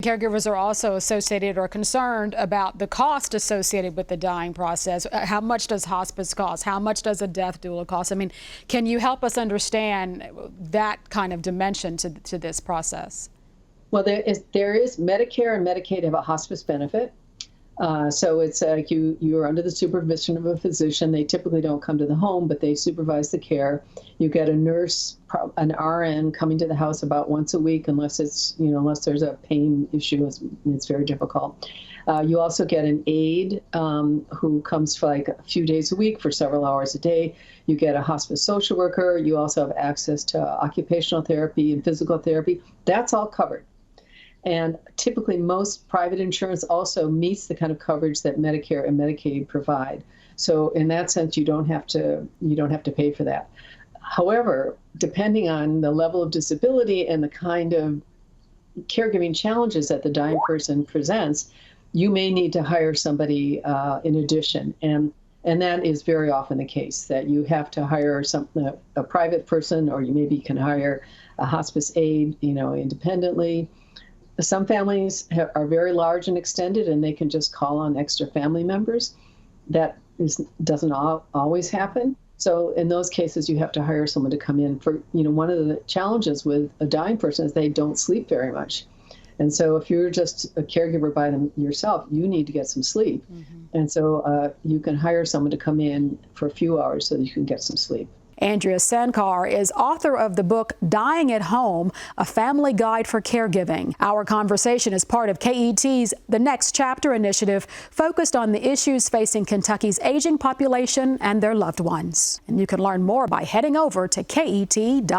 Caregivers are also associated or concerned about the cost associated with the dying process. How much does hospice cost? How much does a death doula cost? I mean, can you help us understand that kind of dimension to this process? Well, there is Medicare and Medicaid have a hospice benefit. So it's like you are under the supervision of a physician. They typically don't come to the home, but they supervise the care. You get a nurse, an RN coming to the house about once a week, unless there's a pain issue. It's very difficult. You also get an aide who comes for like a few days a week for several hours a day. You get a hospice social worker. You also have access to occupational therapy and physical therapy. That's all covered. And typically most private insurance also meets the kind of coverage that Medicare and Medicaid provide. So in that sense, you don't have to pay for that. However, depending on the level of disability and the kind of caregiving challenges that the dying person presents, you may need to hire somebody in addition. And that is very often the case, that you have to hire a private person, or you maybe can hire a hospice aide, independently. Some families are very large and extended, and they can just call on extra family members. That doesn't always happen. So in those cases, you have to hire someone to come in. For one of the challenges with a dying person is they don't sleep very much. And so if you're just a caregiver by yourself, you need to get some sleep. Mm-hmm. And so you can hire someone to come in for a few hours so that you can get some sleep. Andrea Sankar is author of the book Dying at Home, A Family Guide for Caregiving. Our conversation is part of KET's The Next Chapter initiative, focused on the issues facing Kentucky's aging population and their loved ones. And you can learn more by heading over to KET.org.